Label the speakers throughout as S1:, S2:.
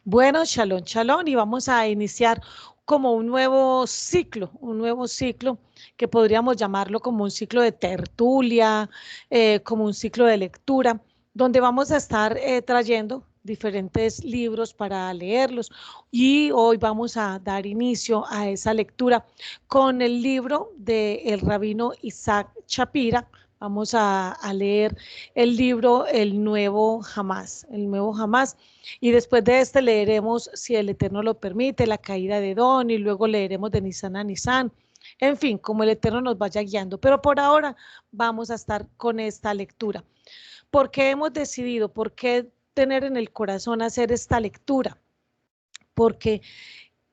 S1: Bueno, shalom, shalom, y vamos a iniciar como un nuevo ciclo que podríamos llamarlo como un ciclo de tertulia, como un ciclo de lectura, donde vamos a estar trayendo diferentes libros para leerlos. Y hoy vamos a dar inicio a esa lectura con el libro del rabino Isaac Shapira. Vamos a leer el libro El Nuevo Jamás, y después de este leeremos, si el Eterno lo permite, la caída de Don, y luego leeremos de Nisan a Nisan. En fin, como el Eterno nos vaya guiando. Pero por ahora vamos a estar con esta lectura. ¿Por qué hemos decidido? ¿Por qué tener en el corazón hacer esta lectura? Porque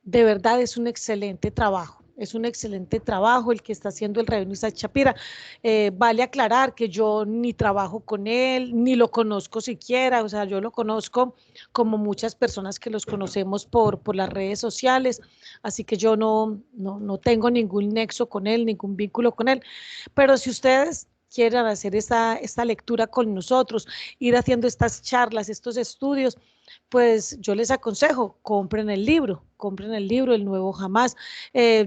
S1: de verdad es un excelente trabajo. Es un excelente trabajo el que está haciendo el rabino Isaac Shapira. Vale aclarar que yo ni trabajo con él, ni lo conozco siquiera, o sea, yo lo conozco como muchas personas que los conocemos por las redes sociales, así que yo no tengo ningún nexo con él, ningún vínculo con él, pero si ustedes quieran hacer esta lectura con nosotros, ir haciendo estas charlas, estos estudios, pues yo les aconsejo, compren el libro, El Nuevo Jamás.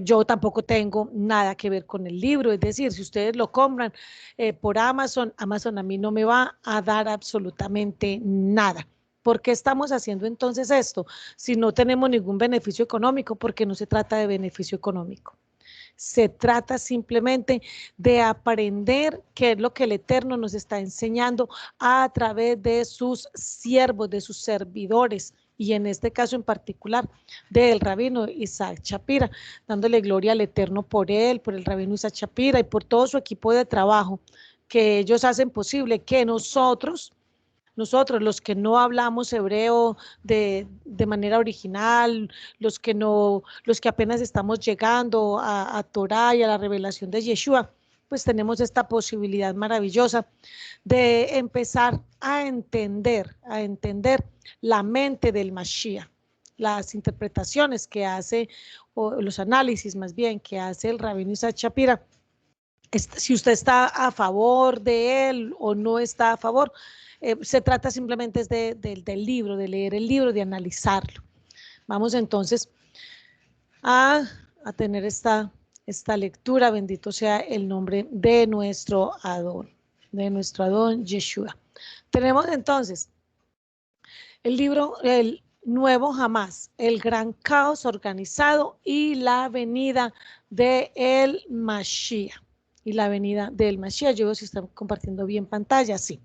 S1: Yo tampoco tengo nada que ver con el libro, es decir, si ustedes lo compran por Amazon, Amazon a mí no me va a dar absolutamente nada. ¿Por qué estamos haciendo entonces esto? Si no tenemos ningún beneficio económico, porque no se trata de beneficio económico. Se trata simplemente de aprender qué es lo que el Eterno nos está enseñando a través de sus siervos, de sus servidores, y en este caso en particular del rabino Isaac Shapira, dándole gloria al Eterno por él, por el rabino Isaac Shapira y por todo su equipo de trabajo, que ellos hacen posible que nosotros, los que no hablamos hebreo de manera original, los que apenas estamos llegando a Torah y a la revelación de Yeshua, pues tenemos esta posibilidad maravillosa de empezar a entender la mente del Mashiach, las interpretaciones que hace, o los análisis más bien, que hace el rabino Isaac Shapira. Si usted está a favor de él o no está a favor, se trata simplemente del libro, de leer el libro, de analizarlo. Vamos entonces a, a tener esta lectura. Bendito sea el nombre de nuestro Adón Yeshua. Tenemos entonces el libro, el Nuevo Jamás, el gran caos organizado y la venida de el Mashiach. Y la venida del Mashiach. Yo veo si están compartiendo bien pantalla, sí.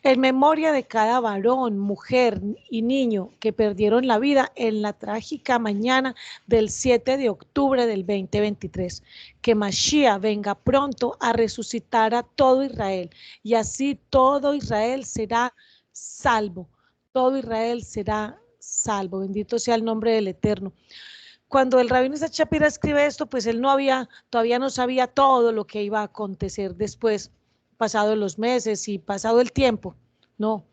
S1: En memoria de cada varón, mujer y niño que perdieron la vida en la trágica mañana del 7 de octubre del 2023. Que Mashiach venga pronto a resucitar a todo Israel, y así todo Israel será salvo. Todo Israel será salvo. Bendito sea el nombre del Eterno. Cuando el rabino Isaac Shapira escribe esto, pues él todavía no sabía todo lo que iba a acontecer después, pasados los meses y pasado el tiempo, no,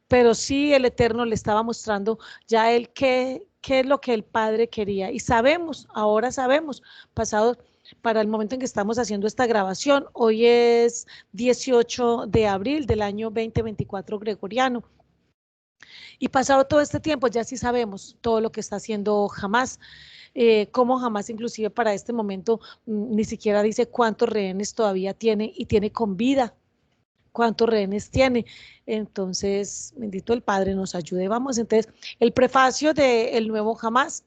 S1: pero sí el Eterno le estaba mostrando ya a él qué es lo que el Padre quería, y sabemos, ahora sabemos, pasado para el momento en que estamos haciendo esta grabación, hoy es 18 de abril del año 2024 gregoriano, y pasado todo este tiempo ya sí sabemos todo lo que está haciendo Hamás. Cómo Hamás inclusive para este momento ni siquiera dice cuántos rehenes todavía tiene y tiene con vida, cuántos rehenes tiene. Entonces, bendito el Padre nos ayude. Vamos, entonces, el prefacio del Nuevo Hamás.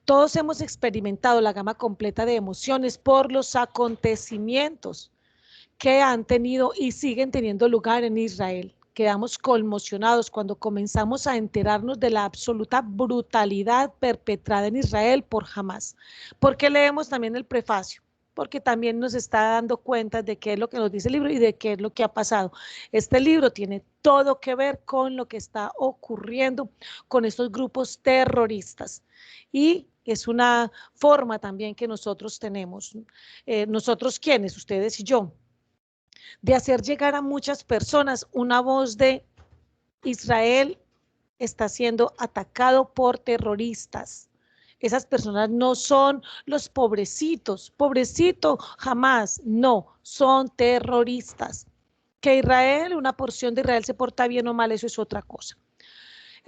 S1: Todos hemos experimentado la gama completa de emociones por los acontecimientos que han tenido y siguen teniendo lugar en Israel. Quedamos conmocionados cuando comenzamos a enterarnos de la absoluta brutalidad perpetrada en Israel por Hamás. ¿Por qué leemos también el prefacio? Porque también nos está dando cuenta de qué es lo que nos dice el libro y de qué es lo que ha pasado. Este libro tiene todo que ver con lo que está ocurriendo con estos grupos terroristas, y es una forma también que nosotros tenemos, nosotros quienes, ustedes y yo, de hacer llegar a muchas personas una voz de Israel está siendo atacado por terroristas. Esas personas no son los pobrecitos, pobrecito jamás, no, son terroristas. Que Israel, una porción de Israel se porta bien o mal, eso es otra cosa.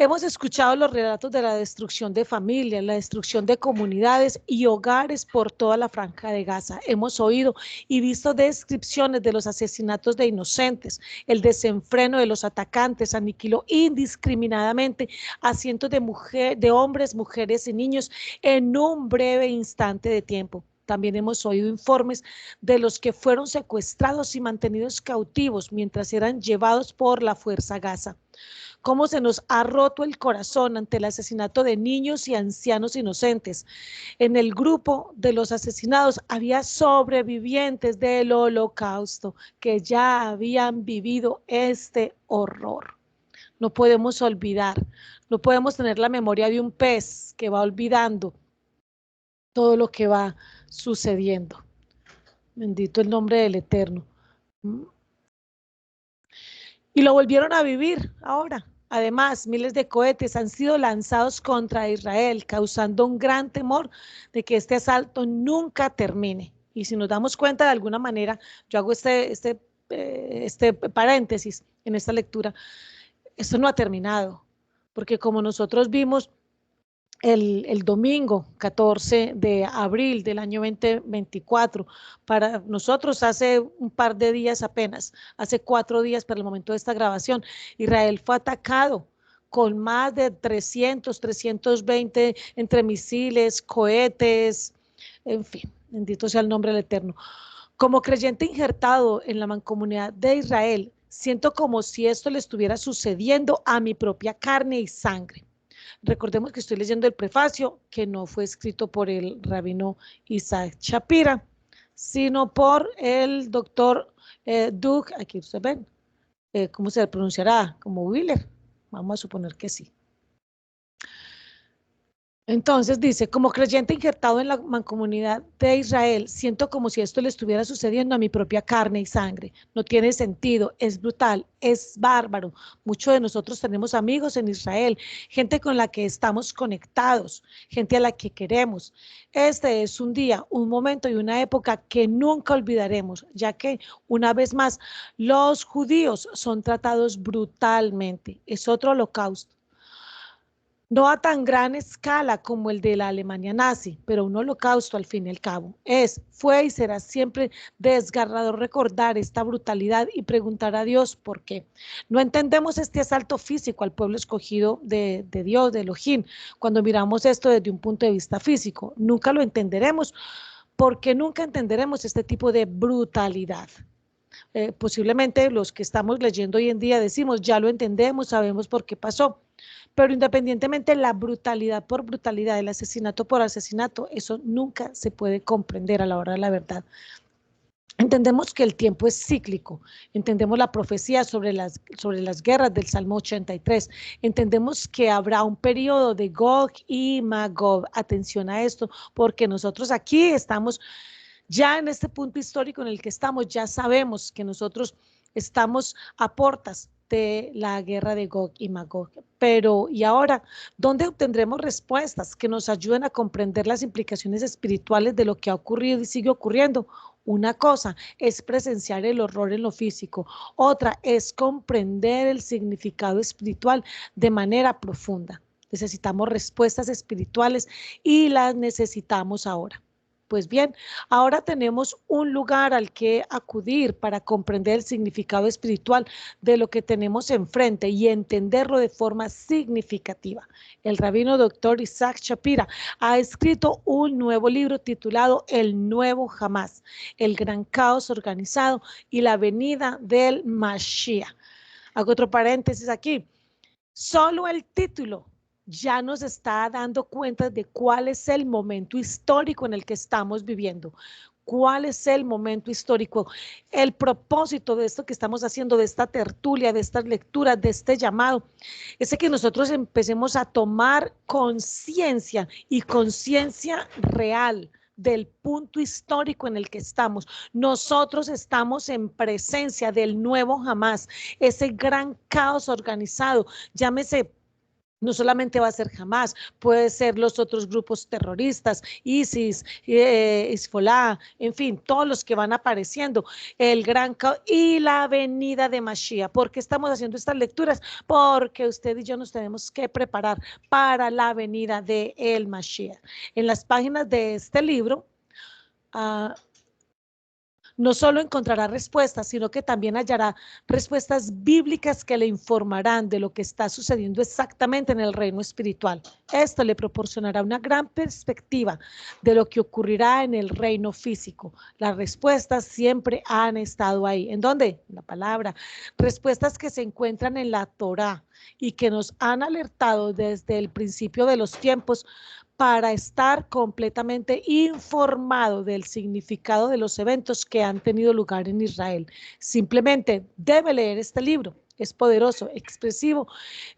S1: Hemos escuchado los relatos de la destrucción de familias, la destrucción de comunidades y hogares por toda la franja de Gaza. Hemos oído y visto descripciones de los asesinatos de inocentes. El desenfreno de los atacantes aniquiló indiscriminadamente a cientos de hombres, mujeres y niños en un breve instante de tiempo. También hemos oído informes de los que fueron secuestrados y mantenidos cautivos mientras eran llevados por la fuerza Gaza. Cómo se nos ha roto el corazón ante el asesinato de niños y ancianos inocentes. En el grupo de los asesinados había sobrevivientes del Holocausto que ya habían vivido este horror. No podemos olvidar, no podemos tener la memoria de un pez que va olvidando todo lo que va sucediendo. Bendito el nombre del Eterno. Y lo volvieron a vivir ahora. Además, miles de cohetes han sido lanzados contra Israel, causando un gran temor de que este asalto nunca termine. Y si nos damos cuenta de alguna manera, yo hago este paréntesis en esta lectura, esto no ha terminado, porque como nosotros vimos el domingo 14 de abril del año 2024, para nosotros hace un par de días apenas, hace 4 días para el momento de esta grabación, Israel fue atacado con más de 320 entre misiles, cohetes, en fin, bendito sea el nombre del Eterno. Como creyente injertado en la mancomunidad de Israel, siento como si esto le estuviera sucediendo a mi propia carne y sangre. Recordemos que estoy leyendo el prefacio, que no fue escrito por el rabino Isaac Shapira, sino por el doctor Doug, aquí ustedes ven, ¿cómo se pronunciará? Como Wheeler, vamos a suponer que sí. Entonces dice, como creyente injertado en la mancomunidad de Israel, siento como si esto le estuviera sucediendo a mi propia carne y sangre. No tiene sentido, es brutal, es bárbaro. Muchos de nosotros tenemos amigos en Israel, gente con la que estamos conectados, gente a la que queremos. Este es un día, un momento y una época que nunca olvidaremos, ya que una vez más los judíos son tratados brutalmente. Es otro holocausto. No a tan gran escala como el de la Alemania nazi, pero un holocausto al fin y al cabo. Fue y será siempre desgarrador recordar esta brutalidad y preguntar a Dios por qué. No entendemos este asalto físico al pueblo escogido de Dios, de Elohim, cuando miramos esto desde un punto de vista físico. Nunca lo entenderemos porque nunca entenderemos este tipo de brutalidad. Posiblemente los que estamos leyendo hoy en día decimos, ya lo entendemos, sabemos por qué pasó. Pero independientemente de la brutalidad por brutalidad, el asesinato por asesinato, eso nunca se puede comprender a la hora de la verdad. Entendemos que el tiempo es cíclico, entendemos la profecía sobre las guerras del Salmo 83, entendemos que habrá un periodo de Gog y Magog. Atención a esto, porque nosotros aquí estamos ya en este punto histórico en el que estamos, ya sabemos que nosotros estamos a puertas de la guerra de Gog y Magog. Pero, ¿y ahora dónde obtendremos respuestas que nos ayuden a comprender las implicaciones espirituales de lo que ha ocurrido y sigue ocurriendo? Una cosa es presenciar el horror en lo físico, otra es comprender el significado espiritual de manera profunda. Necesitamos respuestas espirituales y las necesitamos ahora. Pues bien, ahora tenemos un lugar al que acudir para comprender el significado espiritual de lo que tenemos enfrente y entenderlo de forma significativa. El rabino doctor Isaac Shapira ha escrito un nuevo libro titulado El Nuevo Hamás, el gran caos organizado y la venida del Mashiach. Hago otro paréntesis aquí. Solo el título ya nos está dando cuenta de cuál es el momento histórico en el que estamos viviendo. ¿Cuál es el momento histórico? El propósito de esto que estamos haciendo, de esta tertulia, de estas lecturas, de este llamado, es que nosotros empecemos a tomar conciencia y conciencia real del punto histórico en el que estamos. Nosotros estamos en presencia del nuevo Hamás, ese gran caos organizado, llámese No solamente va a ser Hamas, puede ser los otros grupos terroristas, ISIS, Hezbollah, en fin, todos los que van apareciendo, el gran y la venida de Mashiach. ¿Por qué estamos haciendo estas lecturas? Porque usted y yo nos tenemos que preparar para la venida de el Mashiach. En las páginas de este libro, no solo encontrará respuestas, sino que también hallará respuestas bíblicas que le informarán de lo que está sucediendo exactamente en el reino espiritual. Esto le proporcionará una gran perspectiva de lo que ocurrirá en el reino físico. Las respuestas siempre han estado ahí. ¿En dónde? En la palabra. Respuestas que se encuentran en la Torá y que nos han alertado desde el principio de los tiempos para estar completamente informado del significado de los eventos que han tenido lugar en Israel. Simplemente debe leer este libro. Es poderoso, expresivo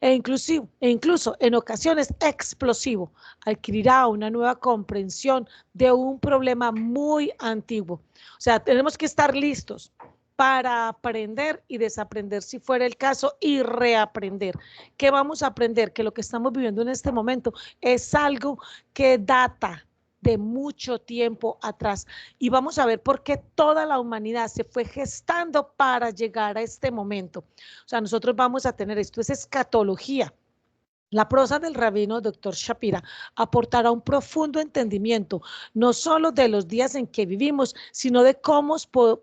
S1: e incluso en ocasiones explosivo. Adquirirá una nueva comprensión de un problema muy antiguo. O sea, tenemos que estar listos para aprender y desaprender si fuera el caso y reaprender. ¿Qué vamos a aprender? Que lo que estamos viviendo en este momento es algo que data de mucho tiempo atrás y vamos a ver por qué toda la humanidad se fue gestando para llegar a este momento. O sea, nosotros vamos a tener esto, es escatología. La prosa del rabino Dr. Shapira aportará un profundo entendimiento, no solo de los días en que vivimos, sino de cómo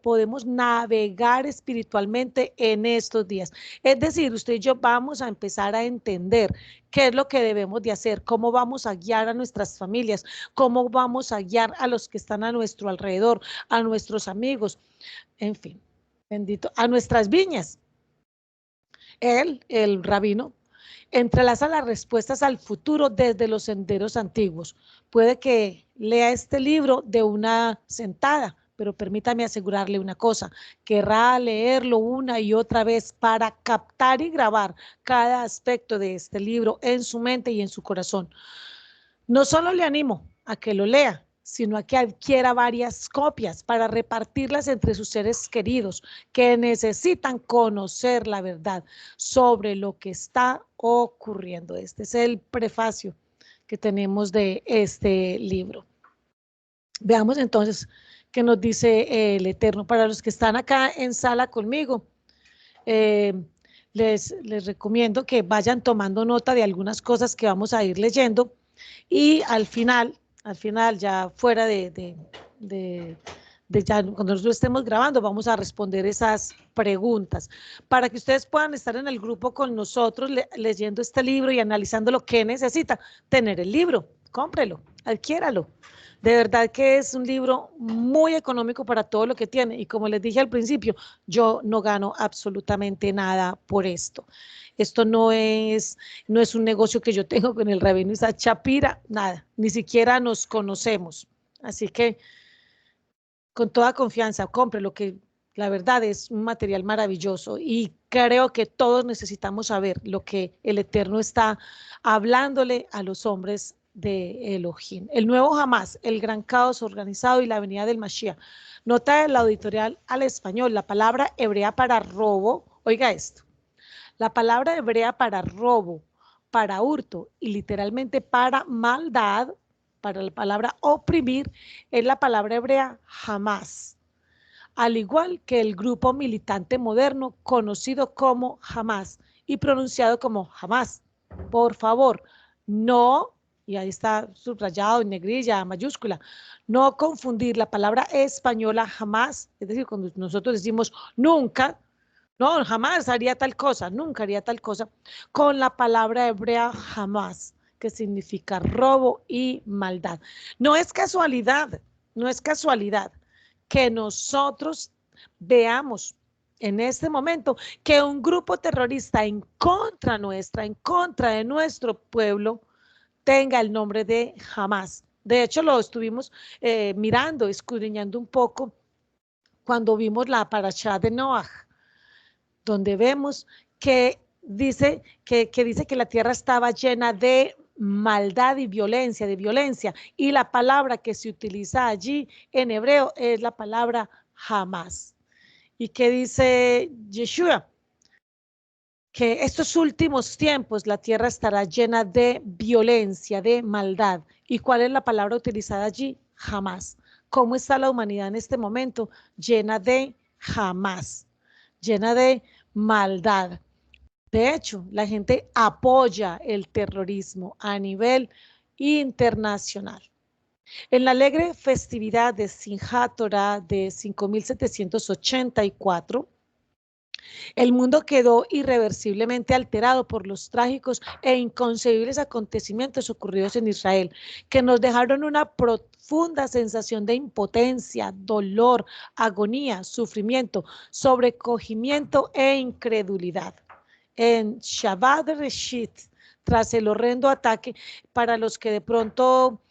S1: podemos navegar espiritualmente en estos días. Es decir, usted y yo vamos a empezar a entender qué es lo que debemos de hacer, cómo vamos a guiar a nuestras familias, cómo vamos a guiar a los que están a nuestro alrededor, a nuestros amigos, en fin, bendito, a nuestras viñas. Él, el rabino, entrelaza las respuestas al futuro desde los senderos antiguos. Puede que lea este libro de una sentada, pero permítame asegurarle una cosa, querrá leerlo una y otra vez para captar y grabar cada aspecto de este libro en su mente y en su corazón. No solo le animo a que lo lea, sino a que adquiera varias copias para repartirlas entre sus seres queridos que necesitan conocer la verdad sobre lo que está ocurriendo. Este es el prefacio que tenemos de este libro. Veamos entonces qué nos dice el Eterno. Para los que están acá en sala conmigo, eh, les recomiendo que vayan tomando nota de algunas cosas que vamos a ir leyendo y al final ya fuera de ya cuando nosotros estemos grabando, vamos a responder esas preguntas para que ustedes puedan estar en el grupo con nosotros leyendo este libro y analizando lo que necesita. Tener el libro, cómprelo, adquiéralo. De verdad que es un libro muy económico para todo lo que tiene y como les dije al principio, yo no gano absolutamente nada por esto. Esto no es un negocio que yo tengo con el rabino Isaac Shapira, nada, ni siquiera nos conocemos. Así que con toda confianza, compre lo que la verdad es un material maravilloso y creo que todos necesitamos saber lo que el Eterno está hablándole a los hombres de Elohim. El nuevo Hamas, el gran caos organizado y la venida del Mashiach. Nota de la editorial al español, la palabra hebrea para robo, oiga esto, la palabra hebrea para robo, para hurto y literalmente para maldad, para la palabra oprimir, es la palabra hebrea Hamas, al igual que el grupo militante moderno conocido como Hamas y pronunciado como Hamas. Por favor, no, y ahí está subrayado en negrilla, mayúscula, no confundir la palabra española jamás, es decir, cuando nosotros decimos nunca, no, jamás haría tal cosa, nunca haría tal cosa, con la palabra hebrea jamás, que significa robo y maldad. No es casualidad, no es casualidad que nosotros veamos en este momento que un grupo terrorista en contra nuestra, en contra de nuestro pueblo, tenga el nombre de Hamas. De hecho, lo estuvimos mirando, escudriñando un poco cuando vimos la parashá de Noah, donde vemos que dice que la tierra estaba llena de maldad y violencia, y la palabra que se utiliza allí en hebreo es la palabra jamás. ¿Y qué dice Yeshua? que estos últimos tiempos la tierra estará llena de violencia, de maldad. ¿Y cuál es la palabra utilizada allí? Jamás. ¿Cómo está la humanidad en este momento? Llena de jamás, llena de maldad. De hecho, la gente apoya el terrorismo a nivel internacional. En la alegre festividad de Simchat Torah de 5784, el mundo quedó irreversiblemente alterado por los trágicos e inconcebibles acontecimientos ocurridos en Israel, que nos dejaron una profunda sensación de impotencia, dolor, agonía, sufrimiento, sobrecogimiento e incredulidad. En Shabbat Reshit, tras el horrendo ataque, para los que de pronto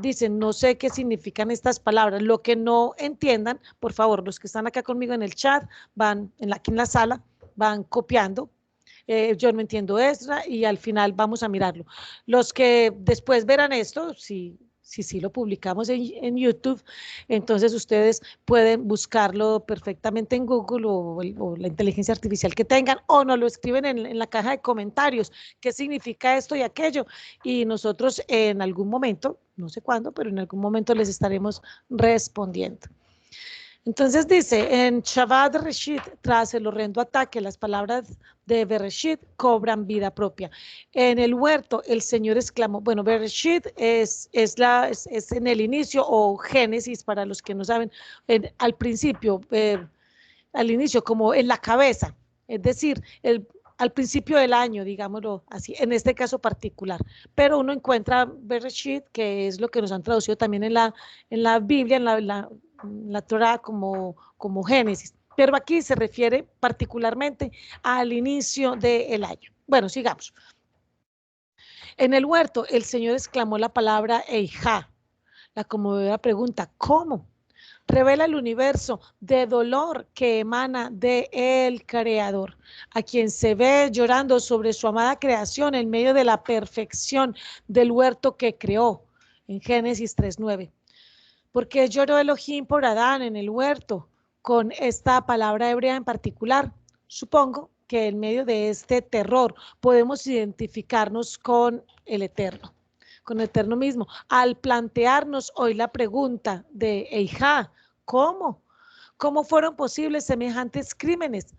S1: dicen, no sé qué significan estas palabras, lo que no entiendan, por favor, los que están acá conmigo en el chat, van aquí en la sala, van copiando. Yo no entiendo Esdra y al final vamos a mirarlo. Los que después verán esto, si lo publicamos en YouTube, entonces ustedes pueden buscarlo perfectamente en Google o la inteligencia artificial que tengan, o nos lo escriben en la caja de comentarios, qué significa esto y aquello, y nosotros en algún momento, no sé cuándo, pero en algún momento les estaremos respondiendo. Entonces dice, en Shabbat Reshit, tras el horrendo ataque, las palabras de Bereshit cobran vida propia. En el huerto, el Señor exclamó, bueno, Bereshit es en el inicio, o Génesis, para los que no saben, al principio, al inicio, como en la cabeza, es decir, al principio del año, digámoslo así, en este caso particular. Pero uno encuentra Bereshit, que es lo que nos han traducido también en la Biblia, en la Torah como Génesis. Pero aquí se refiere particularmente al inicio del año. Bueno, sigamos. En el huerto, el Señor exclamó la palabra Eijá. La conmovedora pregunta, ¿cómo? Revela el universo de dolor que emana de el Creador, a quien se ve llorando sobre su amada creación en medio de la perfección del huerto que creó, en Génesis 3:9. Porque lloró Elohim por Adán en el huerto, con esta palabra hebrea en particular. Supongo que en medio de este terror podemos identificarnos con el Eterno, con el Eterno mismo, al plantearnos hoy la pregunta de Eijá, ¿cómo? ¿Cómo fueron posibles semejantes crímenes?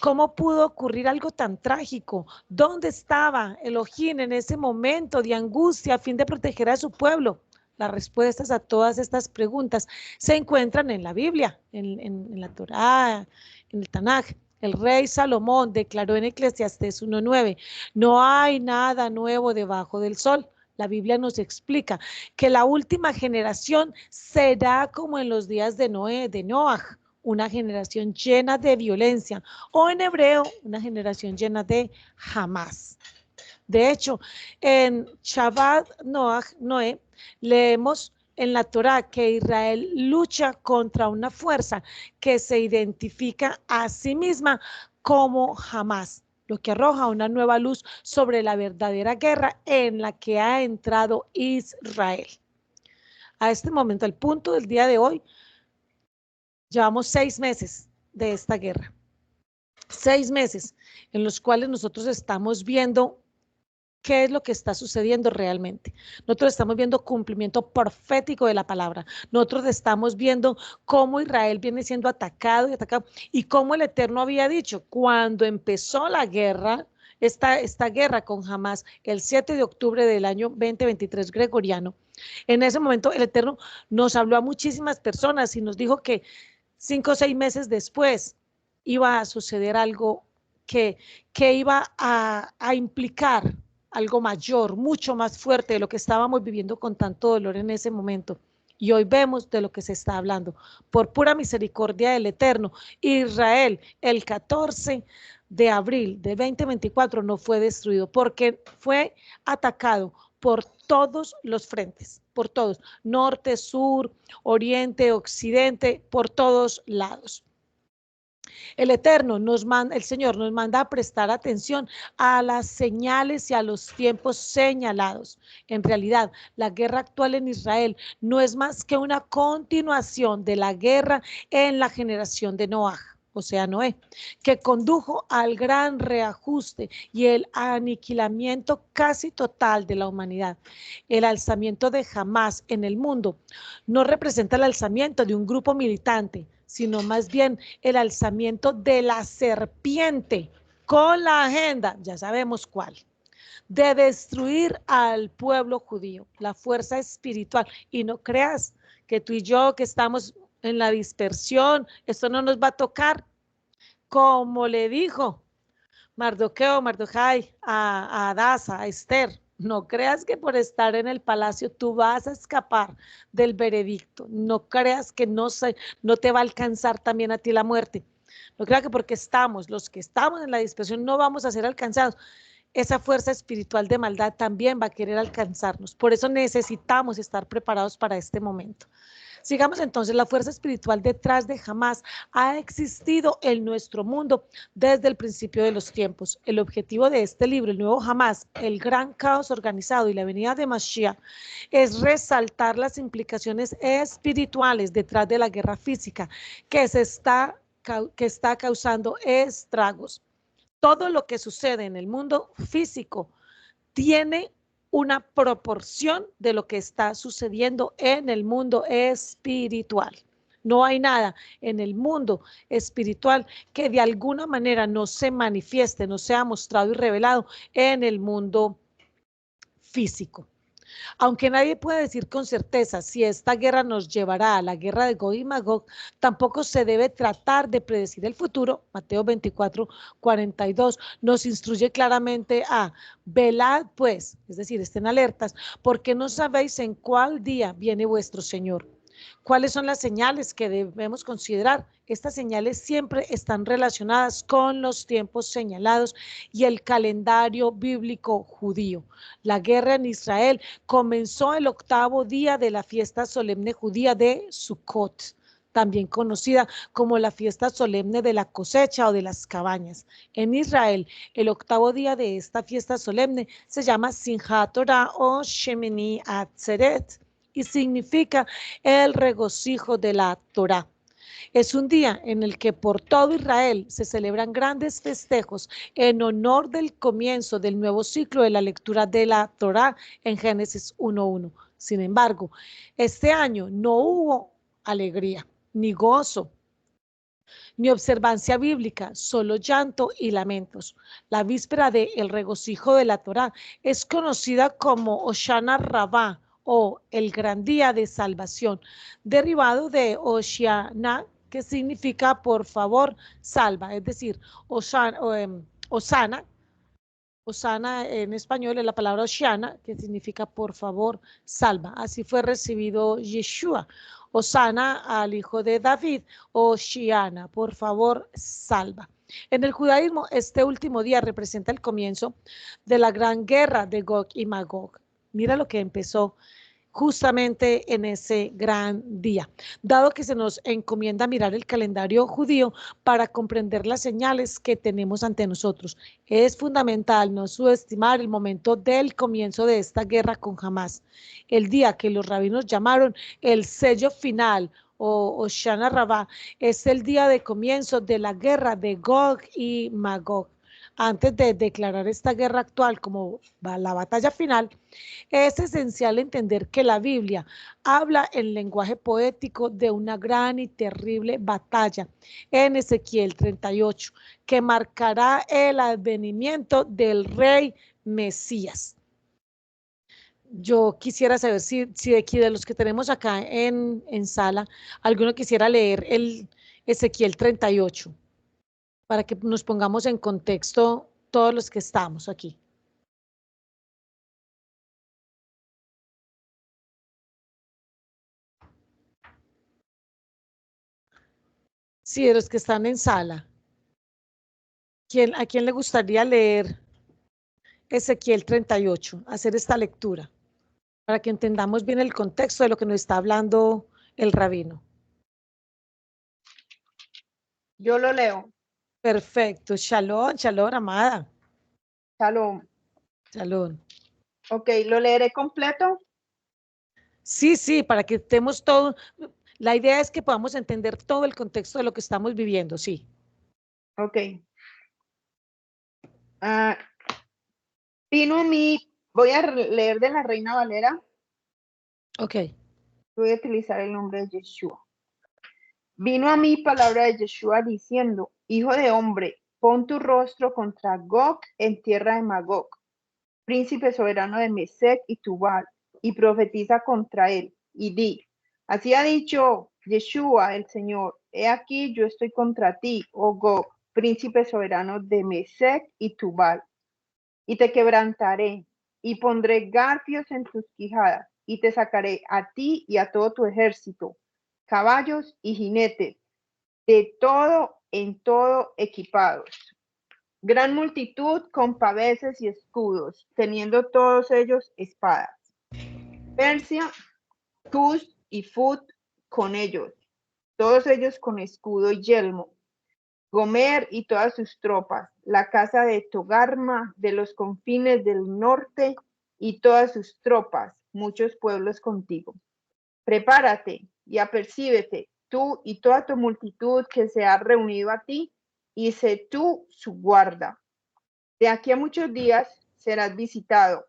S1: ¿Cómo pudo ocurrir algo tan trágico? ¿Dónde estaba Elohim en ese momento de angustia a fin de proteger a su pueblo? Las respuestas a todas estas preguntas se encuentran en la Biblia, en la Torá, en el Tanaj. El rey Salomón declaró en Eclesiastés 1:9, no hay nada nuevo debajo del sol. La Biblia nos explica que la última generación será como en los días de Noé, de Noaj, una generación llena de violencia, o en hebreo, una generación llena de jamás. De hecho, en Shabbat Noé, leemos en la Torá que Israel lucha contra una fuerza que se identifica a sí misma como jamás, lo que arroja una nueva luz sobre la verdadera guerra en la que ha entrado Israel. A este momento, al punto del día de hoy, llevamos 6 meses de esta guerra. 6 meses en los cuales nosotros estamos viendo qué es lo que está sucediendo realmente. Nosotros estamos viendo cumplimiento profético de la palabra. Nosotros estamos viendo cómo Israel viene siendo atacado y atacado, y cómo el Eterno había dicho, cuando empezó la guerra, esta guerra con Hamás, el 7 de octubre del año 2023 gregoriano, en ese momento el Eterno nos habló a muchísimas personas y nos dijo que 5 o 6 meses después iba a suceder algo que iba a implicar algo mayor, mucho más fuerte de lo que estábamos viviendo con tanto dolor en ese momento. Y hoy vemos de lo que se está hablando. Por pura misericordia del Eterno, Israel, el 14 de abril de 2024 no fue destruido porque fue atacado por todos los frentes, por todos, norte, sur, oriente, occidente, por todos lados. El Eterno el Señor nos manda a prestar atención a las señales y a los tiempos señalados. En realidad, la guerra actual en Israel no es más que una continuación de la guerra en la generación de Noaj. o sea, Noé, que condujo al gran reajuste y el aniquilamiento casi total de la humanidad. El alzamiento de Hamás en el mundo no representa el alzamiento de un grupo militante, sino más bien el alzamiento de la serpiente con la agenda, ya sabemos cuál, de destruir al pueblo judío, la fuerza espiritual. Y no creas que tú y yo que estamos en la dispersión, esto no nos va a tocar, como le dijo Mardojai a Adasa, a Esther. No creas que por estar en el palacio tú vas a escapar del veredicto. No creas que no te va a alcanzar también a ti la muerte. No creas que porque estamos, los que estamos en la dispersión, no vamos a ser alcanzados. Esa fuerza espiritual de maldad también va a querer alcanzarnos. Por eso necesitamos estar preparados para este momento. Sigamos entonces, la fuerza espiritual detrás de Hamás ha existido en nuestro mundo desde el principio de los tiempos. El objetivo de este libro, el nuevo Hamás, el gran caos organizado y la venida de Mashiach, es resaltar las implicaciones espirituales detrás de la guerra física que está causando estragos. Todo lo que sucede en el mundo físico tiene una proporción de lo que está sucediendo en el mundo espiritual. No hay nada en el mundo espiritual que de alguna manera no se manifieste, no sea mostrado y revelado en el mundo físico. Aunque nadie puede decir con certeza si esta guerra nos llevará a la guerra de Gog y Magog, tampoco se debe tratar de predecir el futuro. Mateo 24:42 nos instruye claramente a velad pues, es decir, estén alertas, porque no sabéis en cuál día viene vuestro Señor. ¿Cuáles son las señales que debemos considerar? Estas señales siempre están relacionadas con los tiempos señalados y el calendario bíblico judío. La guerra en Israel comenzó el 8º día de la fiesta solemne judía de Sukkot, también conocida como la fiesta solemne de la cosecha o de las cabañas. En Israel, el 8º día de esta fiesta solemne se llama Simchat Torah o Shemini Atzeret y significa el regocijo de la Torah. Es un día en el que por todo Israel se celebran grandes festejos en honor del comienzo del nuevo ciclo de la lectura de la Torá en Génesis 1:1. Sin embargo, este año no hubo alegría, ni gozo, ni observancia bíblica, solo llanto y lamentos. La víspera del regocijo de la Torá es conocida como Hoshana Rabbah o el gran día de salvación, derivado de Hoshiana, que significa por favor salva, es decir, Osana, Osana en español es la palabra Oshiana, que significa por favor salva. Así fue recibido Yeshua. Osana al hijo de David, Oshiana, por favor salva. En el judaísmo, este último día representa el comienzo de la gran guerra de Gog y Magog. Mira lo que empezó justamente en ese gran día. Dado que se nos encomienda mirar el calendario judío para comprender las señales que tenemos ante nosotros, es fundamental no subestimar el momento del comienzo de esta guerra con Hamás, el día que los rabinos llamaron el sello final o Shana Rabbah, es el día de comienzo de la guerra de Gog y Magog. Antes de declarar esta guerra actual como la batalla final, es esencial entender que la Biblia habla en lenguaje poético de una gran y terrible batalla en Ezequiel 38, que marcará el advenimiento del rey Mesías. Yo quisiera saber si de aquí de los que tenemos acá en sala, alguno quisiera leer el Ezequiel 38 para que nos pongamos en contexto todos los que estamos aquí. Sí, de los que están en sala. ¿A quién le gustaría leer Ezequiel 38, hacer esta lectura, para que entendamos bien el contexto de lo que nos está hablando el rabino?
S2: Yo lo leo.
S1: Perfecto. Shalom, shalom, amada.
S2: Shalom.
S1: Shalom.
S2: Ok, ¿lo leeré completo?
S1: Sí, sí, para que estemos todo. La idea es que podamos entender todo el contexto de lo que estamos viviendo, sí.
S2: Ok. Vino a mí, voy a leer de la Reina Valera.
S1: Ok.
S2: Voy a utilizar el nombre de Yeshua. Vino a mí palabra de Yeshua diciendo, hijo de hombre, pon tu rostro contra Gog en tierra de Magog, príncipe soberano de Mesec y Tubal, y profetiza contra él, y di, así ha dicho Yeshua el Señor, he aquí yo estoy contra ti, oh Gog, príncipe soberano de Mesec y Tubal, y te quebrantaré, y pondré garfios en tus quijadas, y te sacaré a ti y a todo tu ejército, caballos y jinetes, de todo en todo equipados. Gran multitud con paveses y escudos, teniendo todos ellos espadas. Persia, Cus y Fut con ellos, todos ellos con escudo y yelmo. Gomer y todas sus tropas, la casa de Togarma de los confines del norte y todas sus tropas, muchos pueblos contigo. Prepárate y apercíbete, tú y toda tu multitud que se ha reunido a ti, y sé tú su guarda. De aquí a muchos días serás visitado.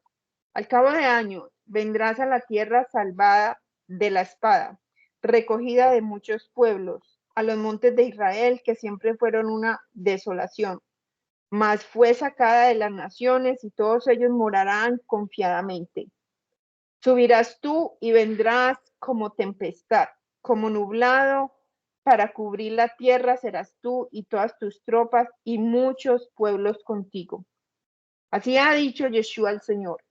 S2: Al cabo de años vendrás a la tierra salvada de la espada, recogida de muchos pueblos, a los montes de Israel que siempre fueron una desolación, mas fue sacada de las naciones y todos ellos morarán confiadamente. Subirás tú y vendrás como tempestad, como nublado, para cubrir la tierra serás tú y todas tus tropas y muchos pueblos contigo. Así ha dicho Yeshua el Señor.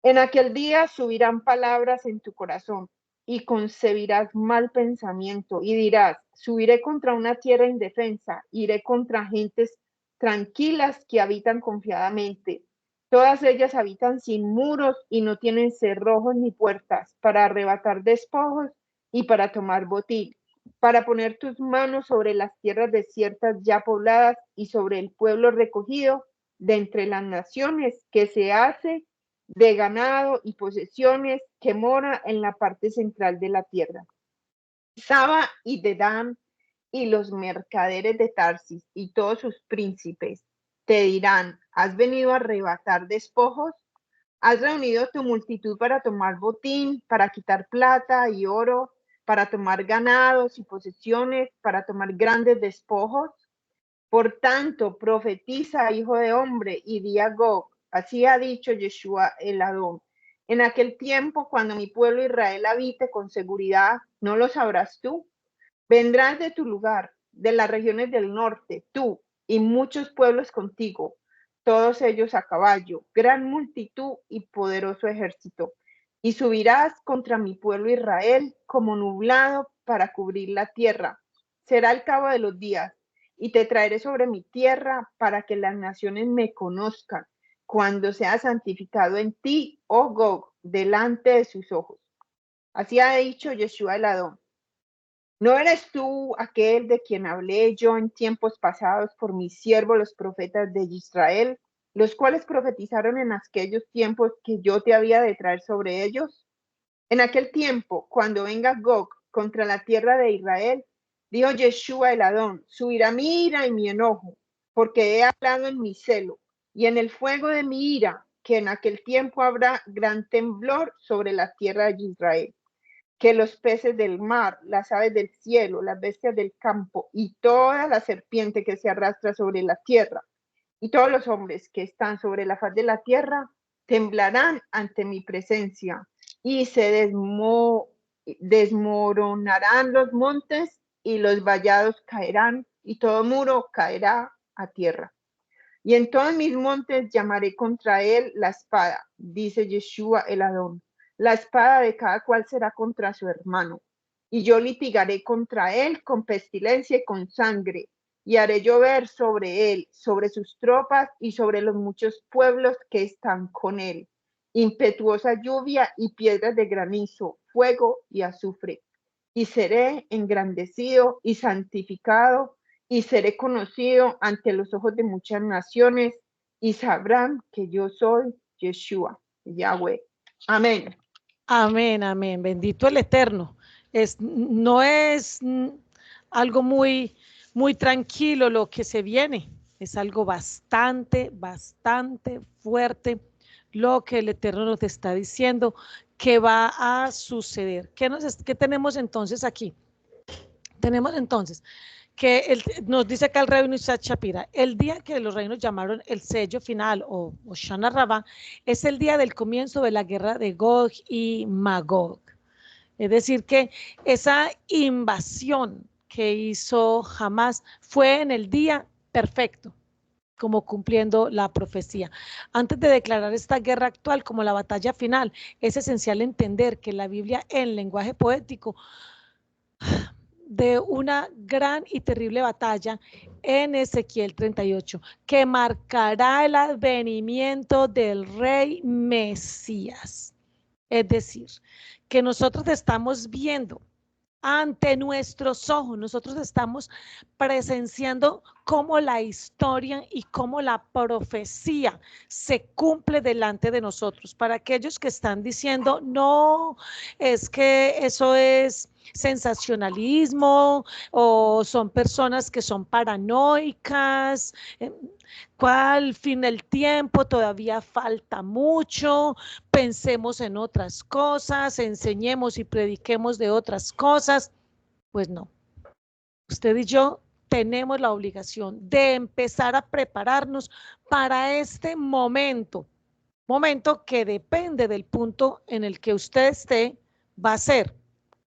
S2: En aquel día subirán palabras en tu corazón y concebirás mal pensamiento y dirás, subiré contra una tierra indefensa, iré contra gentes tranquilas que habitan confiadamente. Todas ellas habitan sin muros y no tienen cerrojos ni puertas para arrebatar despojos y para tomar botín, para poner tus manos sobre las tierras desiertas ya pobladas y sobre el pueblo recogido de entre las naciones que se hace de ganado y posesiones que mora en la parte central de la tierra. Saba y Dedán y los mercaderes de Tarsis y todos sus príncipes te dirán, ¿has venido a arrebatar despojos? ¿Has reunido tu multitud para tomar botín, para quitar plata y oro, para tomar ganados y posesiones, para tomar grandes despojos? Por tanto, profetiza, hijo de hombre, y di a Gog, así ha dicho Yeshua el Adón. En aquel tiempo, cuando mi pueblo Israel habite con seguridad, ¿no lo sabrás tú? Vendrás de tu lugar, de las regiones del norte, tú y muchos pueblos contigo, todos ellos a caballo, gran multitud y poderoso ejército. Y subirás contra mi pueblo Israel como nublado para cubrir la tierra. Será el cabo de los días, y te traeré sobre mi tierra para que las naciones me conozcan, cuando sea santificado en ti, oh Gog, delante de sus ojos. Así ha dicho Yeshua el Adón. ¿No eres tú aquel de quien hablé yo en tiempos pasados por mis siervos los profetas de Israel, los cuales profetizaron en aquellos tiempos que yo te había de traer sobre ellos? En aquel tiempo, cuando venga Gog contra la tierra de Israel, dijo Yeshua el Adón, subirá mi ira y mi enojo, porque he hablado en mi celo, y en el fuego de mi ira, que en aquel tiempo habrá gran temblor sobre la tierra de Israel, que los peces del mar, las aves del cielo, las bestias del campo y toda la serpiente que se arrastra sobre la tierra y todos los hombres que están sobre la faz de la tierra temblarán ante mi presencia y se desmoronarán los montes y los vallados caerán y todo muro caerá a tierra. Y en todos mis montes llamaré contra él la espada, dice Yeshua el Adón. La espada de cada cual será contra su hermano. Y yo litigaré contra él con pestilencia y con sangre, y haré llover sobre él, sobre sus tropas y sobre los muchos pueblos que están con él. Impetuosa lluvia y piedras de granizo, fuego y azufre. Y seré engrandecido y santificado y seré conocido ante los ojos de muchas naciones y sabrán que yo soy Yeshua, Yahweh. Amén.
S1: Amén, amén. Bendito el Eterno. No es algo muy, muy tranquilo lo que se viene. Es algo bastante, bastante fuerte lo que el Eterno nos está diciendo que va a suceder. ¿Qué tenemos entonces aquí? Tenemos entonces que nos dice acá el rabino Isaac Shapira, el día que los reinos llamaron el sello final o Shana Rabá, es el día del comienzo de la guerra de Gog y Magog. Es decir, que esa invasión que hizo Hamás fue en el día perfecto, como cumpliendo la profecía. Antes de declarar esta guerra actual como la batalla final, es esencial entender que la Biblia en lenguaje poético de una gran y terrible batalla en Ezequiel 38, que marcará el advenimiento del rey Mesías. Es decir, que nosotros estamos viendo ante nuestros ojos, nosotros estamos presenciando cómo la historia y cómo la profecía se cumple delante de nosotros. Para aquellos que están diciendo, no, es que eso es sensacionalismo o son personas que son paranoicas, ¿cuál fin del tiempo? Todavía falta mucho, pensemos en otras cosas, enseñemos y prediquemos de otras cosas. Pues no, usted y yo tenemos la obligación de empezar a prepararnos para este momento que depende del punto en el que usted esté, va a ser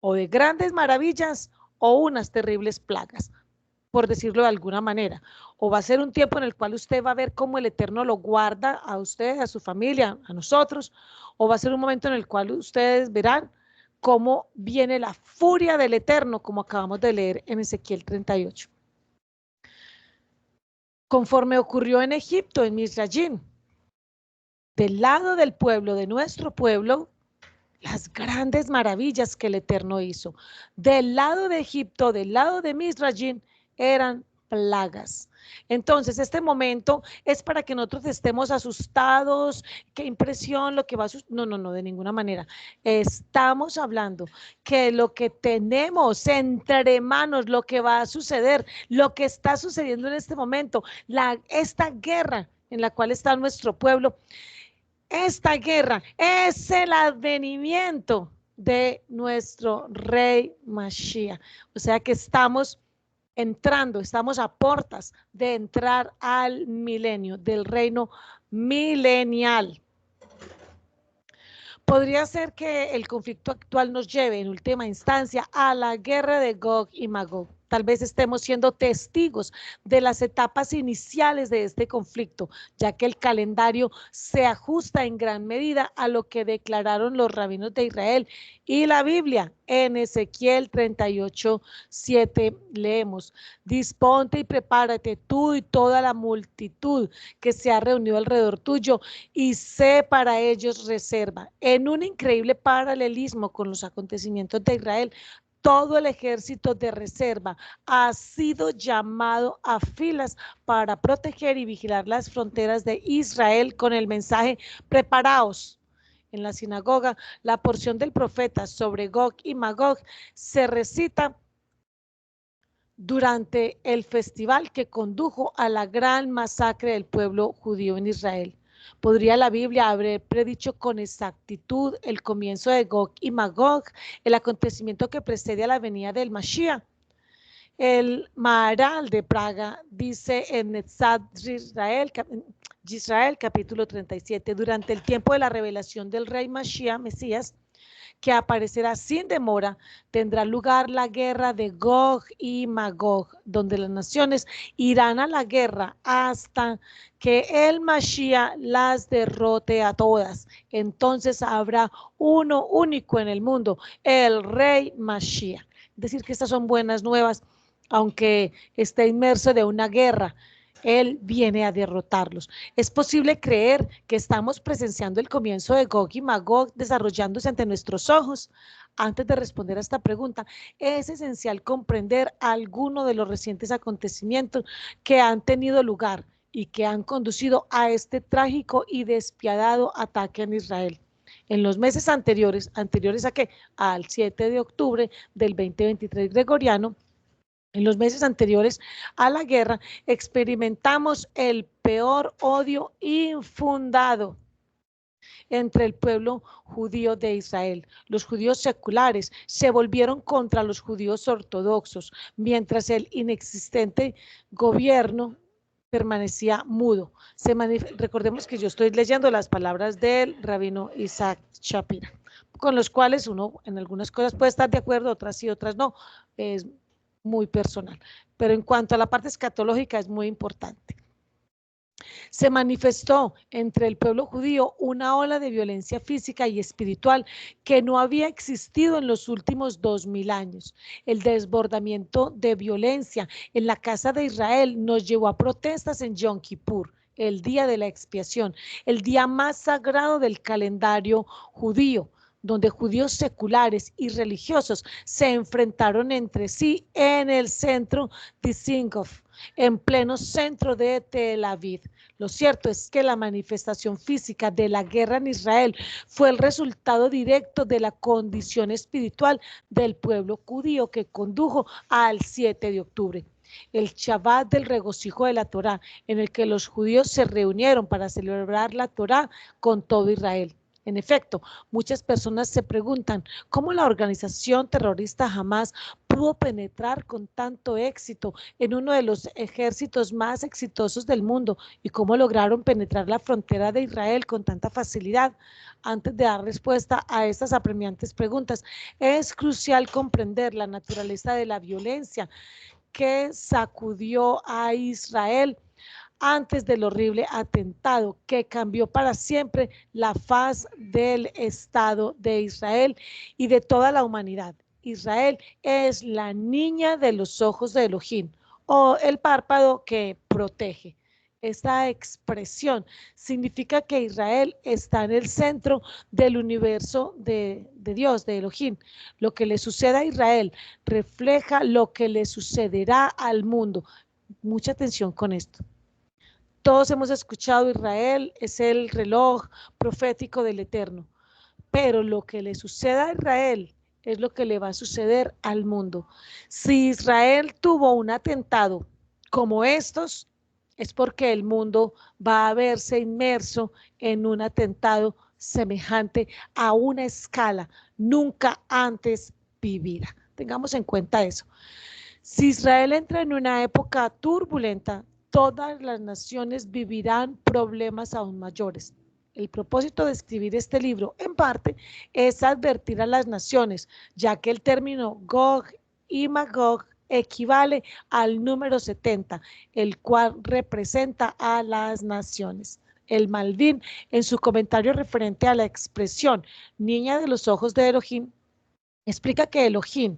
S1: o de grandes maravillas o unas terribles plagas, por decirlo de alguna manera, o va a ser un tiempo en el cual usted va a ver cómo el Eterno lo guarda a usted, a su familia, a nosotros, o va a ser un momento en el cual ustedes verán cómo viene la furia del Eterno, como acabamos de leer en Ezequiel 38. Conforme ocurrió en Egipto, en Misrayim, del lado del pueblo, de nuestro pueblo, las grandes maravillas que el Eterno hizo. Del lado de Egipto, del lado de Misrayim, eran plagas. Entonces, este momento es para que nosotros estemos asustados, qué impresión, lo que va a suceder. No, no, no, de ninguna manera. Estamos hablando que lo que tenemos entre manos, lo que va a suceder, lo que está sucediendo en este momento, esta guerra en la cual está nuestro pueblo, esta guerra es el advenimiento de nuestro rey Mashiach. O sea que estamos entrando, estamos a puertas de entrar al milenio, del reino milenial. Podría ser que el conflicto actual nos lleve en última instancia a la guerra de Gog y Magog. Tal vez estemos siendo testigos de las etapas iniciales de este conflicto, ya que el calendario se ajusta en gran medida a lo que declararon los rabinos de Israel y la Biblia. En Ezequiel 38:7 leemos: disponte y prepárate tú y toda la multitud que se ha reunido alrededor tuyo, y sé para ellos reserva. En un increíble paralelismo con los acontecimientos de Israel, todo el ejército de reserva ha sido llamado a filas para proteger y vigilar las fronteras de Israel con el mensaje: preparaos. En la sinagoga, la porción del profeta sobre Gog y Magog se recita durante el festival que condujo a la gran masacre del pueblo judío en Israel. ¿Podría la Biblia haber predicho con exactitud el comienzo de Gog y Magog, el acontecimiento que precede a la venida del Mashiach? El Maharal de Praga dice en Netzat Israel capítulo 37, durante el tiempo de la revelación del rey Mashiach, Mesías, que aparecerá sin demora, tendrá lugar la guerra de Gog y Magog, donde las naciones irán a la guerra hasta que el Mashiach las derrote a todas. Entonces habrá uno único en el mundo, el rey Mashiach. Es decir, que estas son buenas nuevas, aunque esté inmerso de una guerra. Él viene a derrotarlos. Es posible creer que estamos presenciando el comienzo de Gog y Magog desarrollándose ante nuestros ojos. Antes de responder a esta pregunta, es esencial comprender algunos de los recientes acontecimientos que han tenido lugar y que han conducido a este trágico y despiadado ataque en Israel. En los meses anteriores ¿a qué? Al 7 de octubre del 2023 gregoriano, En los meses anteriores a la guerra experimentamos el peor odio infundado entre el pueblo judío de Israel. Los judíos seculares se volvieron contra los judíos ortodoxos, mientras el inexistente gobierno permanecía mudo. Recordemos que yo estoy leyendo las palabras del rabino Isaac Shapira, con los cuales uno en algunas cosas puede estar de acuerdo, otras sí, otras no. Es muy personal. Pero en cuanto a la parte escatológica es muy importante. Se manifestó entre el pueblo judío una ola de violencia física y espiritual que no había existido en los últimos 2000 años. El desbordamiento de violencia en la casa de Israel nos llevó a protestas en Yom Kippur, el día de la expiación, el día más sagrado del calendario judío, donde judíos seculares y religiosos se enfrentaron entre sí en el centro de Dizengoff, en pleno centro de Tel Aviv. Lo cierto es que la manifestación física de la guerra en Israel fue el resultado directo de la condición espiritual del pueblo judío que condujo al 7 de octubre. El Shabbat del regocijo de la Torá, en el que los judíos se reunieron para celebrar la Torá con todo Israel. En efecto, muchas personas se preguntan cómo la organización terrorista Hamas pudo penetrar con tanto éxito en uno de los ejércitos más exitosos del mundo y cómo lograron penetrar la frontera de Israel con tanta facilidad. Antes de dar respuesta a estas apremiantes preguntas, es crucial comprender la naturaleza de la violencia que sacudió a Israel antes del horrible atentado que cambió para siempre la faz del Estado de Israel y de toda la humanidad. Israel es la niña de los ojos de Elohim, o el párpado que protege. Esta expresión significa que Israel está en el centro del universo de Dios, de Elohim. Lo que le sucede a Israel refleja lo que le sucederá al mundo. Mucha atención con esto. Todos hemos escuchado, Israel es el reloj profético del Eterno, pero lo que le suceda a Israel es lo que le va a suceder al mundo. Si Israel tuvo un atentado como estos, es porque el mundo va a verse inmerso en un atentado semejante a una escala nunca antes vivida. Tengamos en cuenta eso. Si Israel entra en una época turbulenta, todas las naciones vivirán problemas aún mayores. El propósito de escribir este libro, en parte, es advertir a las naciones, ya que el término Gog y Magog equivale al número 70, el cual representa a las naciones. El Malvin, en su comentario referente a la expresión niña de los ojos de Elohim, explica que Elohim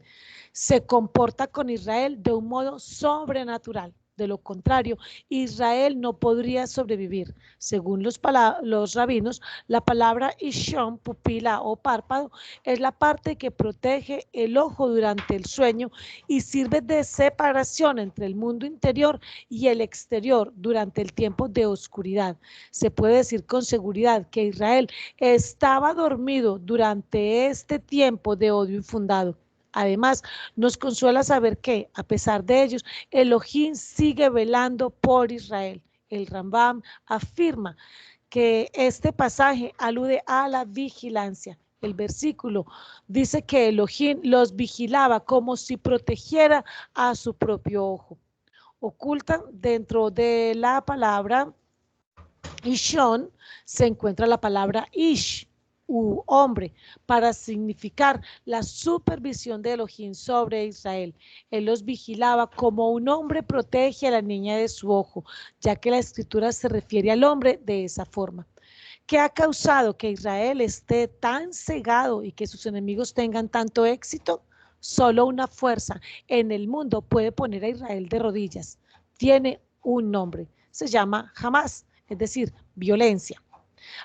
S1: se comporta con Israel de un modo sobrenatural. De lo contrario, Israel no podría sobrevivir. Según los rabinos, la palabra Ishon, pupila o párpado, es la parte que protege el ojo durante el sueño y sirve de separación entre el mundo interior y el exterior durante el tiempo de oscuridad. Se puede decir con seguridad que Israel estaba dormido durante este tiempo de odio infundado. Además, nos consuela saber que, a pesar de ellos, Elohim sigue velando por Israel. El Rambam afirma que este pasaje alude a la vigilancia. El versículo dice que Elohim los vigilaba como si protegiera a su propio ojo. Oculta dentro de la palabra Ishon se encuentra la palabra Ish, hombre, para significar la supervisión de Elohim sobre Israel. Él los vigilaba como un hombre protege a la niña de su ojo, ya que la escritura se refiere al hombre de esa forma. ¿Qué ha causado que Israel esté tan cegado y que sus enemigos tengan tanto éxito? Solo una fuerza en el mundo puede poner a Israel de rodillas. Tiene un nombre, se llama Hamas, es decir, violencia.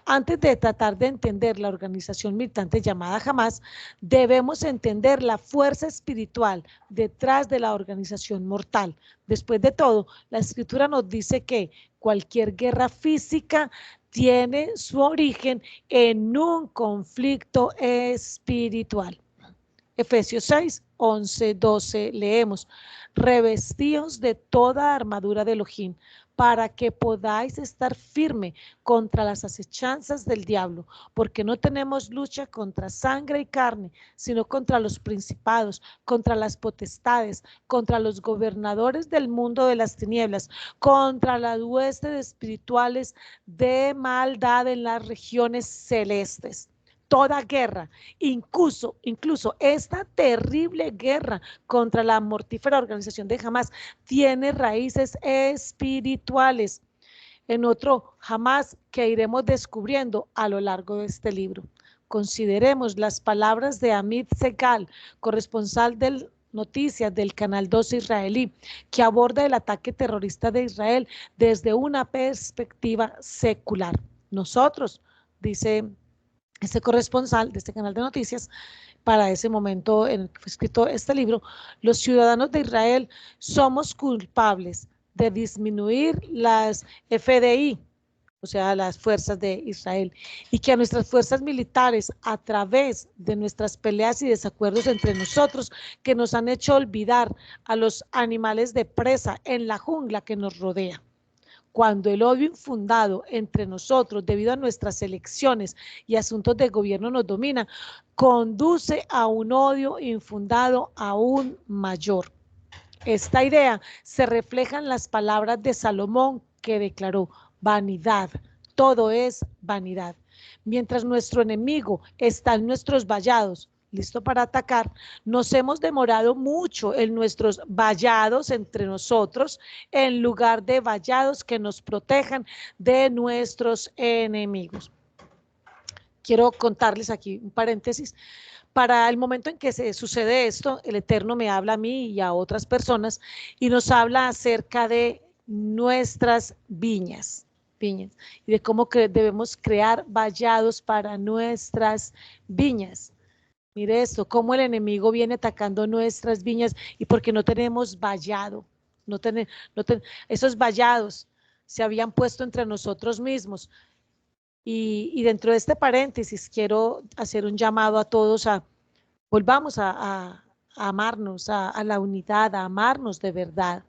S1: Antes de tratar de entender la organización militante llamada Hamas, debemos entender la fuerza espiritual detrás de la organización mortal. Después de todo, la escritura nos dice que cualquier guerra física tiene su origen en un conflicto espiritual. Efesios 6, 11, 12 leemos. revestíos de toda armadura de Elohim, para que podáis estar firme contra las acechanzas del diablo, porque no tenemos lucha contra sangre y carne, sino contra los principados, contra las potestades, contra los gobernadores del mundo de las tinieblas, contra las huestes espirituales de maldad en las regiones celestes. Toda guerra, incluso esta terrible guerra contra la mortífera organización de Hamás, tiene raíces espirituales en otro Hamás que iremos descubriendo a lo largo de este libro. Consideremos las palabras de Amit Segal, corresponsal del Noticias del Canal 12 israelí, que aborda el ataque terrorista de Israel desde una perspectiva secular. Nosotros, dice este corresponsal de este canal de noticias, para ese momento en el que fue escrito este libro, los ciudadanos de Israel somos culpables de disminuir las FDI, o sea, las fuerzas de Israel, y que a nuestras fuerzas militares, a través de nuestras peleas y desacuerdos entre nosotros, que nos han hecho olvidar a los animales de presa en la jungla que nos rodea. Cuando el odio infundado entre nosotros debido a nuestras elecciones y asuntos de gobierno nos domina, conduce a un odio infundado aún mayor. Esta idea se refleja en las palabras de Salomón, que declaró: vanidad, todo es vanidad. Mientras nuestro enemigo está en nuestros vallados, listo para atacar, nos hemos demorado mucho en nuestros vallados entre nosotros, en lugar de vallados que nos protejan de nuestros enemigos. Quiero contarles aquí un paréntesis. Para el momento en que se sucede esto, el Eterno me habla a mí y a otras personas y nos habla acerca de nuestras viñas y de cómo debemos crear vallados para nuestras viñas. Mire esto, cómo el enemigo viene atacando nuestras viñas y porque no tenemos vallado. Esos vallados se habían puesto entre nosotros mismos. Y dentro de este paréntesis quiero hacer un llamado a todos a volvamos a amarnos, a la unidad, a amarnos de verdad.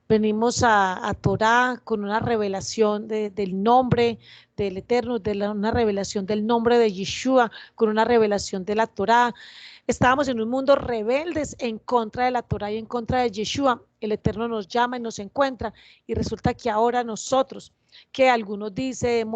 S1: Venimos a Torah con una revelación del nombre del Eterno, una revelación del nombre de Yeshua, con una revelación de la Torah. Estábamos en un mundo rebeldes en contra de la Torah y en contra de Yeshua. El Eterno nos llama y nos encuentra y resulta que ahora nosotros, que algunos dicen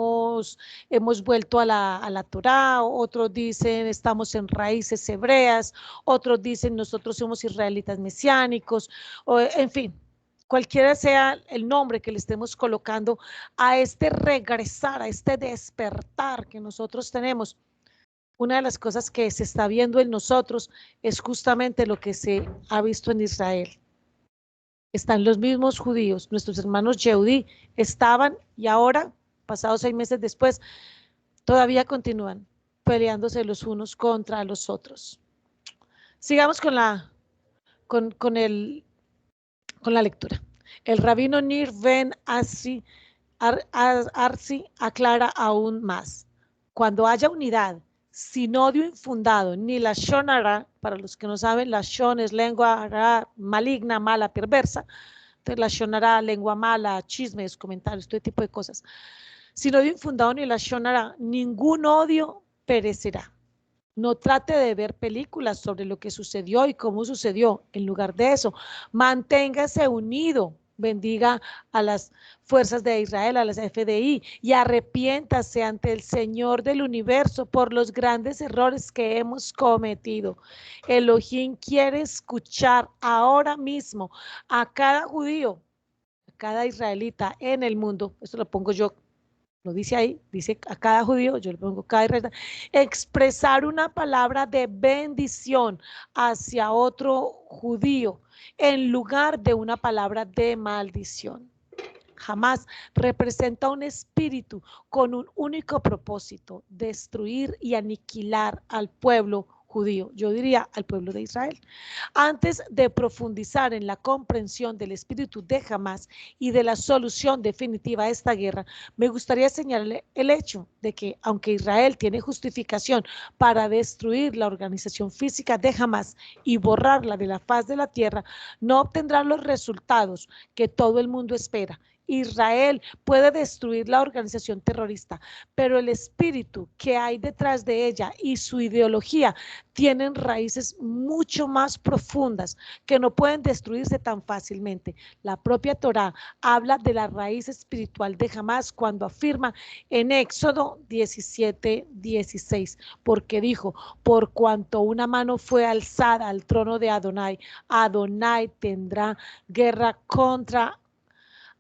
S1: hemos vuelto a la Torá, otros dicen estamos en raíces hebreas, otros dicen nosotros somos israelitas mesiánicos, en fin, cualquiera sea el nombre que le estemos colocando a este regresar, a este despertar que nosotros tenemos. Una de las cosas que se está viendo en nosotros es justamente lo que se ha visto en Israel. Están los mismos judíos, nuestros hermanos Yehudí estaban y ahora, pasados 6 meses después, todavía continúan peleándose los unos contra los otros. Sigamos con la lectura. El rabino Nir Ben Arsi aclara aún más. Cuando haya unidad, sin odio infundado, ni la Lashon Hara, para los que no saben, la Lashon es lengua maligna, mala, perversa. Entonces, la Lashon Hara, lengua mala, chismes, comentarios, todo tipo de cosas. Sin odio infundado ni la Lashon Hara, ningún odio perecerá. No trate de ver películas sobre lo que sucedió y cómo sucedió. En lugar de eso, manténgase unido. Bendiga a las fuerzas de Israel, a las FDI, y arrepiéntase ante el Señor del universo por los grandes errores que hemos cometido. Elohim quiere escuchar ahora mismo a cada judío, a cada israelita en el mundo. Esto lo pongo yo. Lo dice ahí, dice a cada judío, yo le pongo cada israelita, expresar una palabra de bendición hacia otro judío en lugar de una palabra de maldición. Jamás representa un espíritu con un único propósito: destruir y aniquilar al pueblo judío, yo diría al pueblo de Israel. Antes de profundizar en la comprensión del espíritu de Hamás y de la solución definitiva a esta guerra, me gustaría señalarle el hecho de que, aunque Israel tiene justificación para destruir la organización física de Hamás y borrarla de la faz de la tierra, no obtendrá los resultados que todo el mundo espera. Israel puede destruir la organización terrorista, pero el espíritu que hay detrás de ella y su ideología tienen raíces mucho más profundas que no pueden destruirse tan fácilmente. La propia Torá habla de la raíz espiritual de Hamás cuando afirma en Éxodo 17:16, porque dijo: por cuanto una mano fue alzada al trono de Adonai, Adonai tendrá guerra contra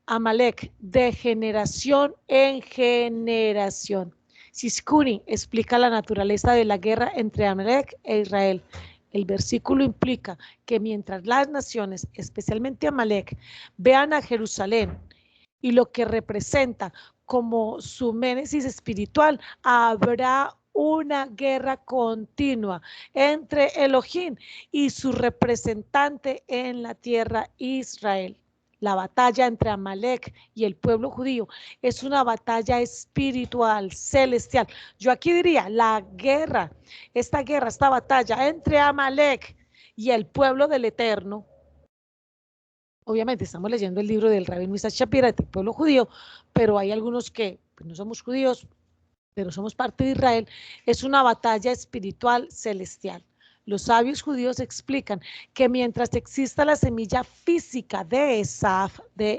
S1: Amalek de generación en generación. Siskuni explica la naturaleza de la guerra entre Amalek e Israel. El versículo implica que mientras las naciones, especialmente Amalek, vean a Jerusalén y lo que representa como su ménesis espiritual, habrá una guerra continua entre Elohim y su representante en la tierra, Israel. La batalla entre Amalek y el pueblo judío es una batalla espiritual, celestial. Yo aquí diría la guerra, esta batalla entre Amalek y el pueblo del Eterno. Obviamente estamos leyendo el libro del Rabbi Misach Shapira, del pueblo judío, pero hay algunos que pues, no somos judíos, pero somos parte de Israel. Es una batalla espiritual celestial. Los sabios judíos explican que mientras exista la semilla física de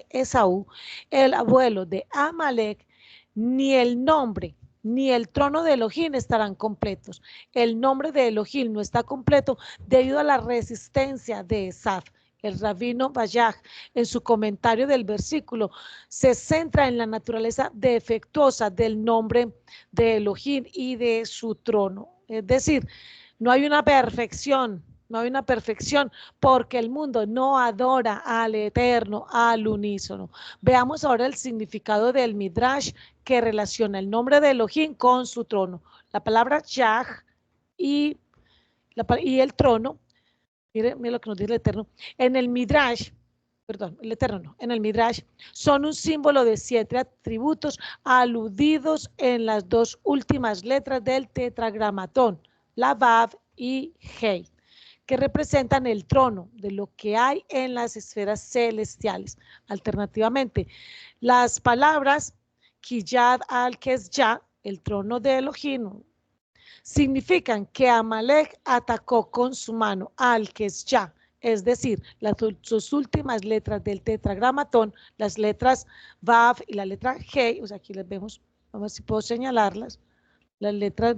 S1: Esaú, el abuelo de Amalek, ni el nombre ni el trono de Elohim estarán completos. El nombre de Elohim no está completo debido a la resistencia de Esaú. El rabino Bayach, en su comentario del versículo, se centra en la naturaleza defectuosa del nombre de Elohim y de su trono. Es decir, no hay una perfección, porque el mundo no adora al Eterno, al unísono. Veamos ahora el significado del Midrash que relaciona el nombre de Elohim con su trono. La palabra Yah y el trono. Mire lo que nos dice el Eterno. En el Midrash, el Eterno no, en el Midrash son un símbolo de 7 atributos aludidos en las 2 últimas letras del tetragramatón, la Vav y Hei, que representan el trono de lo que hay en las esferas celestiales. Alternativamente, las palabras Kiyad al-Kesya, el trono de Elohim, significan que Amalek atacó con su mano al Kesya, es decir, sus últimas letras del tetragramatón, las letras Vav y la letra Hei, o sea, aquí les vemos, vamos a ver si puedo señalarlas, las letras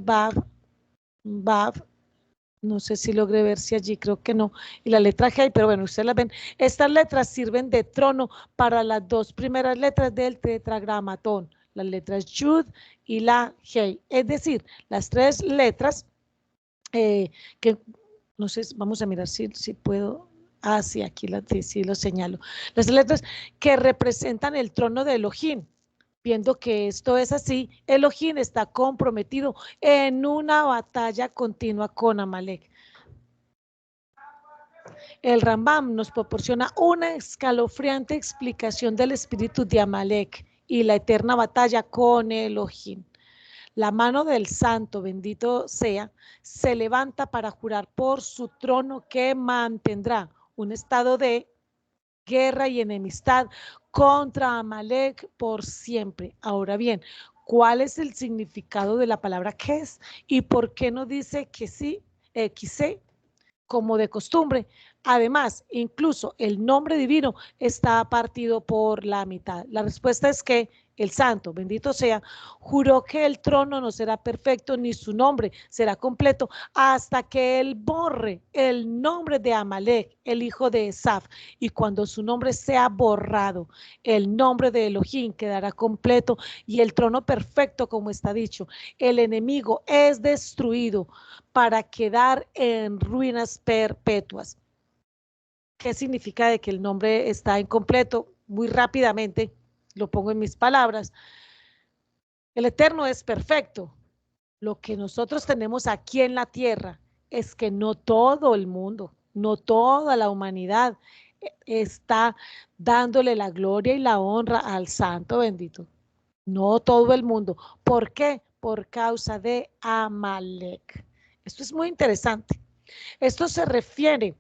S1: Vav, no sé si logré ver si allí, creo que no, y la letra Hei, pero bueno, ustedes las ven. Estas letras sirven de trono para las 2 primeras letras del tetragramatón, las letras Yud y la Hei, es decir, las 3 letras que, no sé, vamos a mirar si puedo, sí, aquí sí lo señalo, las letras que representan el trono de Elohim. Viendo que esto es así, Elohim está comprometido en una batalla continua con Amalek. El Rambam nos proporciona una escalofriante explicación del espíritu de Amalek y la eterna batalla con Elohim. La mano del santo, bendito sea, se levanta para jurar por su trono que mantendrá un estado de guerra y enemistad contra Amalek por siempre. Ahora bien, ¿cuál es el significado de la palabra Kes? ¿Y por qué no dice que sí, quise, como de costumbre? Además, incluso el nombre divino está partido por la mitad. La respuesta es que el santo, bendito sea, juró que el trono no será perfecto ni su nombre será completo hasta que él borre el nombre de Amalek, el hijo de Esaú, y cuando su nombre sea borrado, el nombre de Elohim quedará completo y el trono perfecto, como está dicho. El enemigo es destruido para quedar en ruinas perpetuas. ¿Qué significa de que el nombre está incompleto? Muy rápidamente lo pongo en mis palabras. El Eterno es perfecto. Lo que nosotros tenemos aquí en la tierra es que no todo el mundo, no toda la humanidad está dándole la gloria y la honra al Santo bendito. No todo el mundo. ¿Por qué? Por causa de Amalek. Esto es muy interesante. Esto se refiere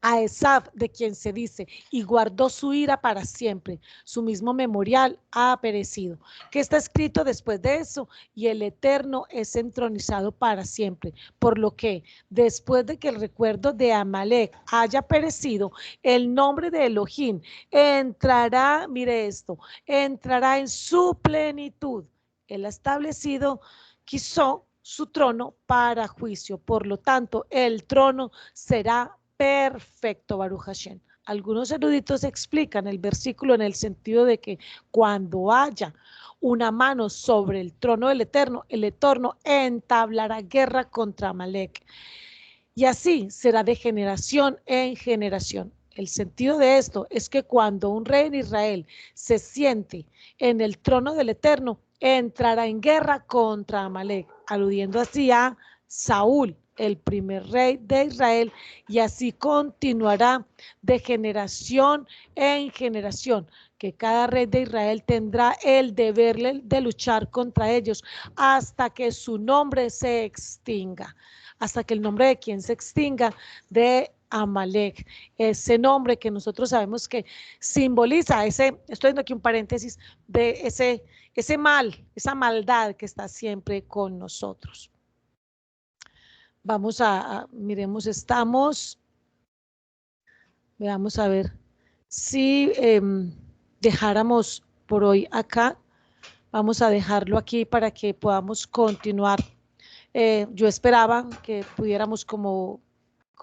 S1: a Esaf, de quien se dice, y guardó su ira para siempre, su mismo memorial ha perecido. ¿Qué está escrito después de eso? Y el Eterno es entronizado para siempre, por lo que después de que el recuerdo de Amalek haya perecido, el nombre de Elohim entrará, mire esto, entrará en su plenitud. Él ha establecido, quiso su trono para juicio, por lo tanto, el trono será perfecto, Baruch Hashem. Algunos eruditos explican el versículo en el sentido de que cuando haya una mano sobre el trono del Eterno, el Eterno entablará guerra contra Amalek. Y así será de generación en generación. El sentido de esto es que cuando un rey en Israel se siente en el trono del Eterno, entrará en guerra contra Amalek, aludiendo así a Saúl, el primer rey de Israel, y así continuará de generación en generación, que cada rey de Israel tendrá el deber de luchar contra ellos hasta que su nombre se extinga, hasta que el nombre de quien se extinga, de Amalek, ese nombre que nosotros sabemos que simboliza ese, estoy viendo aquí un paréntesis, de ese mal, esa maldad que está siempre con nosotros. Vamos miremos, veamos a ver si dejáramos por hoy acá, vamos a dejarlo aquí para que podamos continuar. Yo esperaba que pudiéramos como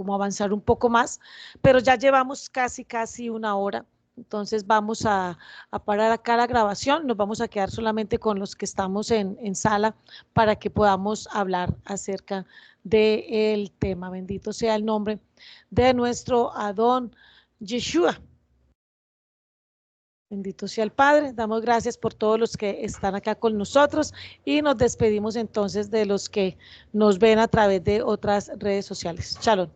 S1: avanzar un poco más, pero ya llevamos casi una hora. Entonces vamos a parar acá la grabación, nos vamos a quedar solamente con los que estamos en sala para que podamos hablar acerca del tema. Bendito sea el nombre de nuestro Adón Yeshua. Bendito sea el Padre. Damos gracias por todos los que están acá con nosotros y nos despedimos entonces de los que nos ven a través de otras redes sociales. Shalom.